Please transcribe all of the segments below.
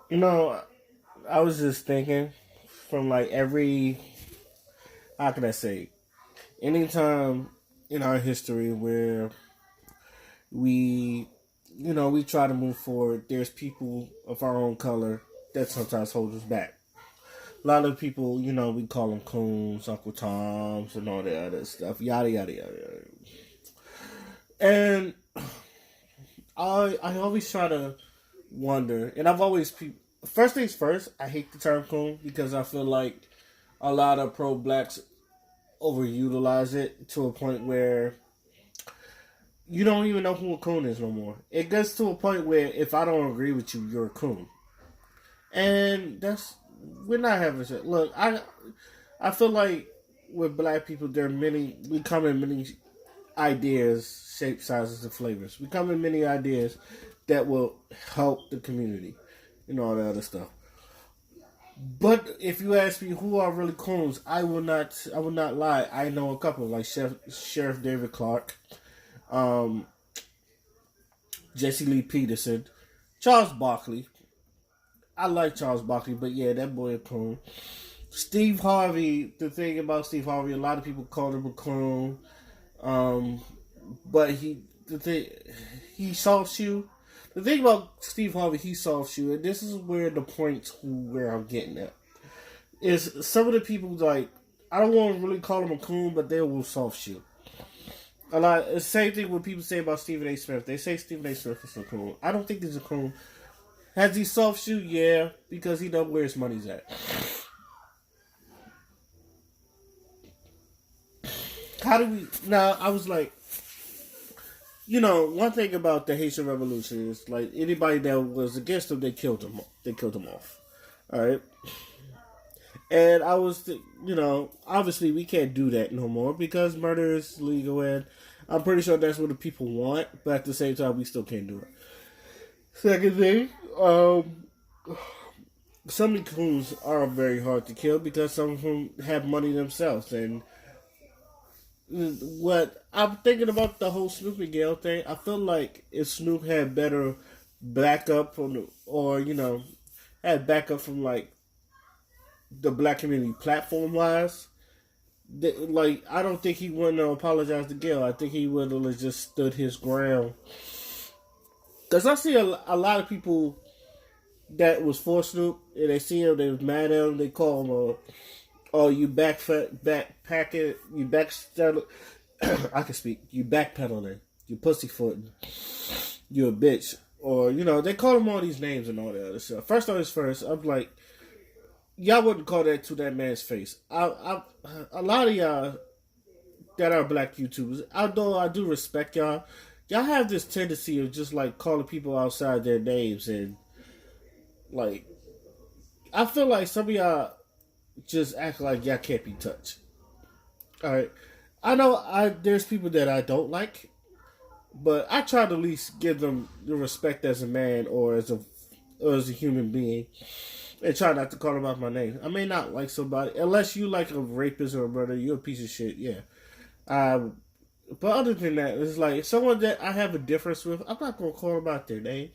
You know, I was just thinking from like every, how can I say, anytime in our history where we, we try to move forward, there's people of our own color that sometimes hold us back. A lot of people, we call them coons, Uncle Toms, and all that other stuff, yada, yada, yada, yada. And I always try to wonder, and I've always, first things first, I hate the term coon because I feel like a lot of pro blacks overutilize it to a point where you don't even know who a coon is no more. It gets to a point where if I don't agree with you, you're a coon, and we're not having shit. Look, I feel like with black people, there are many. We come in many ideas, shapes, sizes, and flavors. We come in many ideas that will help the community and all that other stuff. But if you ask me who are really coons, I will not. I will not lie. I know a couple like Sheriff David Clark, um, Jesse Lee Peterson, Charles Barkley. I like Charles Barkley, but yeah, that boy a coon. Steve Harvey. The thing about Steve Harvey, a lot of people call him a coon, um, but the thing, he soft you. The thing about Steve Harvey, he soft you, and this is where the point where I'm getting at is some of the people like I don't want to really call them a coon, but they will soft shoot. A lot. The same thing when people say about Stephen A. Smith. They say Stephen A. Smith is a coon. I don't think he's a coon. Has he soft shoot? Yeah, because he knows where his money's at. How do we? Now I was like, one thing about the Haitian Revolution is like anybody that was against them, they killed them. They killed them off. All right. And I was, obviously we can't do that no more because murder is legal, and I'm pretty sure that's what the people want. But at the same time, we still can't do it. Second thing, some of the coons are very hard to kill because some of them have money themselves. And what I'm thinking about the whole Snoop and Gayle thing, I feel like if Snoop had better backup had backup from like the black community platform wise, like I don't think he wouldn't have apologized to Gayle. I think he would have just stood his ground. Because I see a lot of people that was for Snoop, and they see him, they was mad at him. They call him, "Oh, you backpacking, you backstep." I can speak. You backpedaling, you pussyfooting, you a bitch, or they call him all these names and all that other stuff. First on his first, I'm like, y'all wouldn't call that to that man's face. A lot of y'all that are black YouTubers, although I do respect y'all have this tendency of just like calling people outside their names, and like I feel like some of y'all just act like y'all can't be touched. All right, I know there's people that I don't like, but I try to at least give them the respect as a man or as a human being, and try not to call them out my name. I may not like somebody unless you like a rapist or a murderer. You're a piece of shit. Yeah. But other than that, it's like someone that I have a difference with. I'm not gonna call them out their name.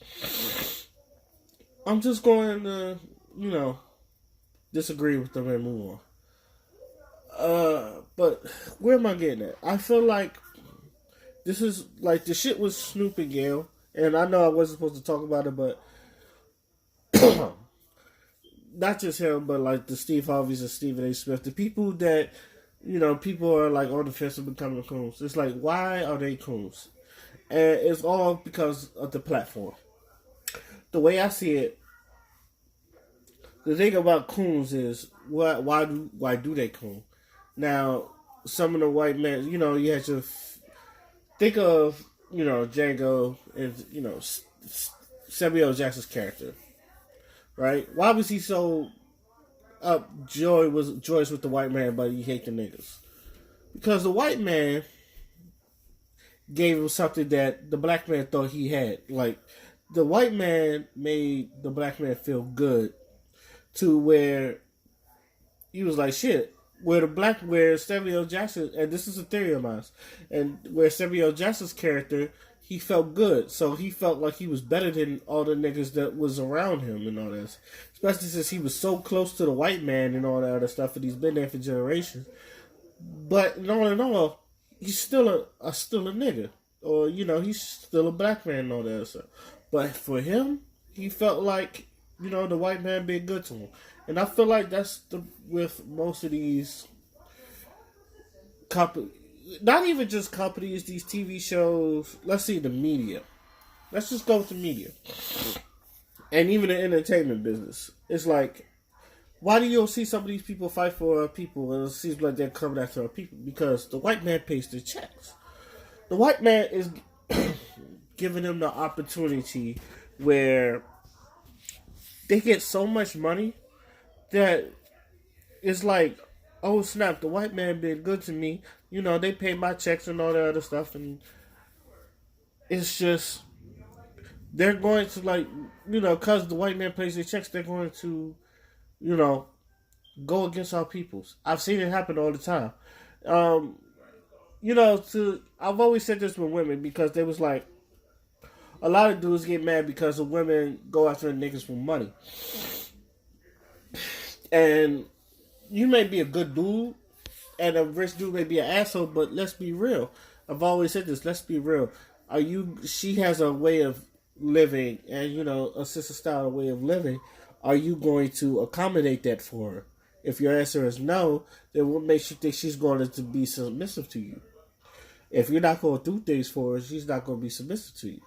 I'm just going to, disagree with them and move on. But where am I getting at? I feel like this is like the shit with Snoop and Gayle, and I know I wasn't supposed to talk about it, but not just him, but like the Steve Harveys and Stephen A. Smith, the people that people are like on the fence of becoming coons. It's like, why are they coons? And it's all because of the platform. The way I see it, the thing about coons is why do they coon? Now, some of the white men, you have to think of Django and Samuel Jackson's character, right? Why was he so joyous with the white man, but he hate the niggas? Because the white man gave him something that the black man thought he had. Like the white man made the black man feel good to where he was like, shit. Where Samuel Jackson, and this is a theory of mine, and where Samuel Jackson's character, he felt good. So he felt like he was better than all the niggas that was around him and all that. Especially since he was so close to the white man and all that other stuff, and he's been there for generations. But in all, he's still a nigga, or he's still a black man and all that stuff. But for him, he felt like the white man being good to him, and I feel like that's with most of these companies, not even just companies, these TV shows. Let's see, the media. Let's just go with the media, and even the entertainment business. It's like, why do you see some of these people fight for our people, and it seems like they're coming after our people? Because the white man pays their checks. The white man is giving them the opportunity where they get so much money that it's like, oh snap, the white man been good to me. They pay my checks and all that other stuff, and it's just they're going to because the white man pays their checks, they're going to go against our peoples. I've seen it happen all the time. I've always said this with women because they was like, a lot of dudes get mad because the women go after the niggas for money. And you may be a good dude, and a rich dude may be an asshole, but let's be real. I've always said this, let's be real. She has a way of living, and a sister style way of living. Are you going to accommodate that for her? If your answer is no, then what makes you think she's going to be submissive to you? If you're not going to do things for her, she's not going to be submissive to you.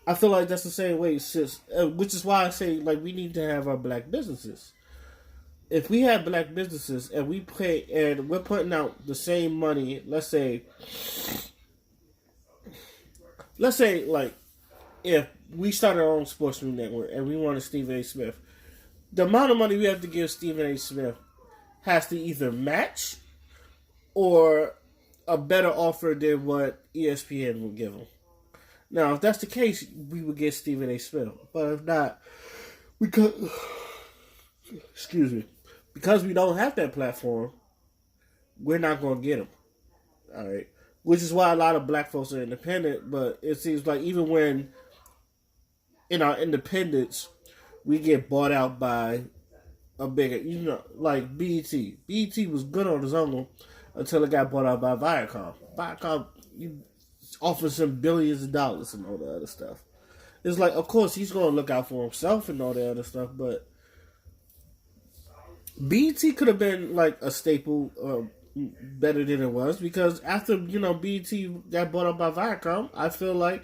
I feel like that's the same way, sis, which is why I say, we need to have our black businesses. If we have black businesses and we pay, and we're putting out the same money, let's say, if we start our own sports network and we wanted Stephen A. Smith, the amount of money we have to give Stephen A. Smith has to either match or a better offer than what ESPN would give him. Now, if that's the case, we would get Stephen A. Smith. But if not, because we don't have that platform, we're not going to get him. All right, which is why a lot of black folks are independent. But it seems like even when in our independence, we get bought out by a bigger, like BET. BET was good on its own until it got bought out by Viacom. Viacom, offers him billions of dollars and all the other stuff. It's like, of course, he's going to look out for himself and all the other stuff, but BET could have been like a staple better than it was, because after, BET got bought up by Viacom, I feel like,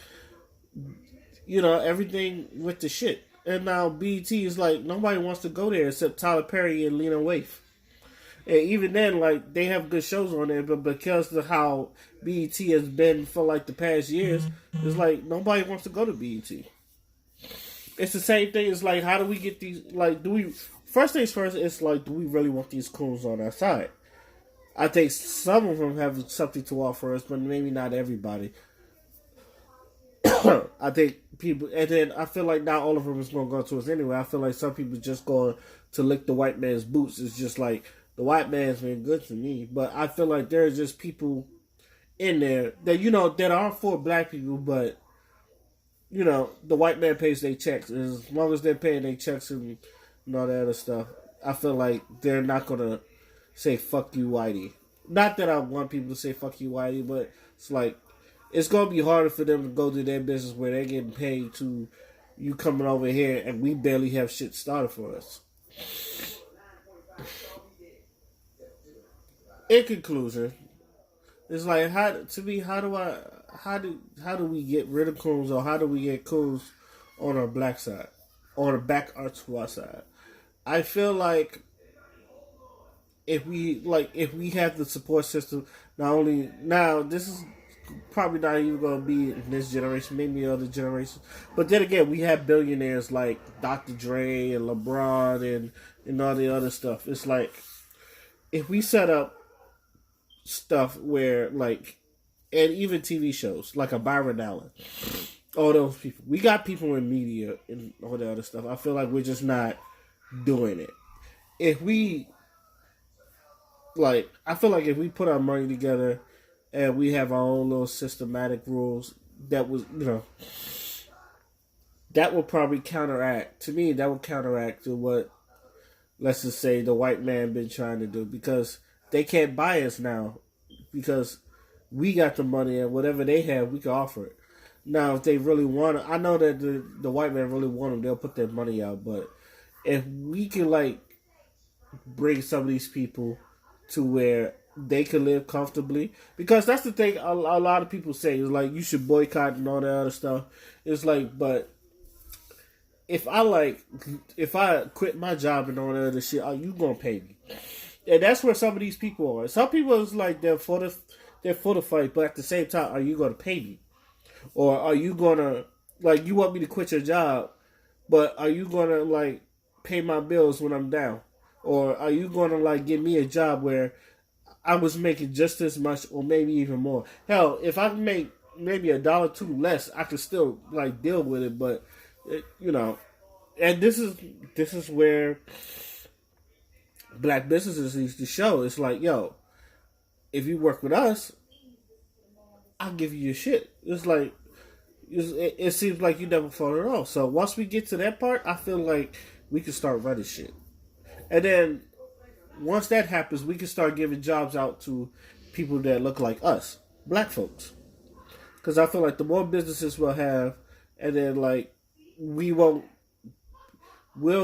everything went to shit. And now BET is like, nobody wants to go there except Tyler Perry and Lena Waithe. And even then, they have good shows on there, but because of how BET has been for, the past years, it's like, nobody wants to go to BET. It's the same thing. It's like, how do we get these, first things first, it's like, do we really want these coons on our side? I think some of them have something to offer us, but maybe not everybody. I think people, and then I feel like not all of them is going to go to us anyway. I feel like some people just going to lick the white man's boots. It's just like, the white man's been good to me, but I feel like there's just people in there that, that are for black people, but, the white man pays their checks. And as long as they're paying their checks and all that other stuff, I feel like they're not going to say, fuck you, whitey. Not that I want people to say, fuck you, whitey, but it's like, it's going to be harder for them to go to their business where they're getting paid to you coming over here and we barely have shit started for us. In conclusion, it's like, how do we get rid of coons, or how do we get coons on our black side, on the back artois side? I feel like if we have the support system, not only now, this is probably not even going to be in this generation, maybe other generations, but then again, we have billionaires like Dr. Dre and LeBron and all the other stuff. It's like, if we set up stuff where, and even TV shows like a Byron Allen, all those people, we got people in media and all the other stuff. I feel like we're just not doing it. If we I feel like if we put our money together and we have our own little systematic rules, that was, that will probably counteract, to me, that will counteract to what, let's just say, the white man been trying to do, because they can't buy us now because we got the money, and whatever they have, we can offer it. Now, if they really want it, I know that the white man really want them, they'll put their money out, but if we can, like, bring some of these people to where they can live comfortably, because that's the thing a lot of people say is like you should boycott and all that other stuff. It's like, but if I quit my job and all that other shit, are you gonna pay me? And that's where some of these people are. Some people is like they're for the fight, but at the same time, are you gonna pay me, or are you gonna, like, you want me to quit your job, but are you gonna, like, pay my bills when I'm down? Or are you gonna, like, give me a job where I was making just as much or maybe even more? Hell, if I make maybe $1 less, I could still, like, deal with it. But and this is where black businesses needs to show. It's like, yo, if you work with us, I'll give you your shit. It's like, it seems like you never fought at all. So once we get to that part, I feel like we can start running shit. And then once that happens, we can start giving jobs out to people that look like us, black folks. Because I feel like the more businesses we'll have, and then, like, we'll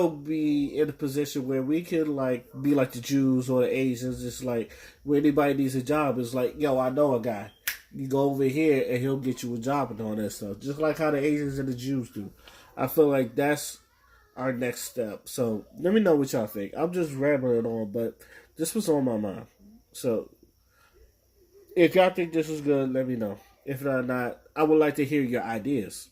be in a position where we can, like, be like the Jews or the Asians. It's like, when anybody needs a job, it's like, yo, I know a guy. You go over here and he'll get you a job and all that stuff. Just like how the Asians and the Jews do. I feel like that's our next step. So let me know what y'all think. I'm just rambling on, but this was on my mind. So if y'all think this is good, let me know. If not, I would like to hear your ideas,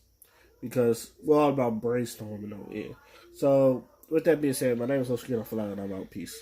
because we're all about brainstorming over here. So with that being said, my name is Oskino Falana, and I'm out. Peace.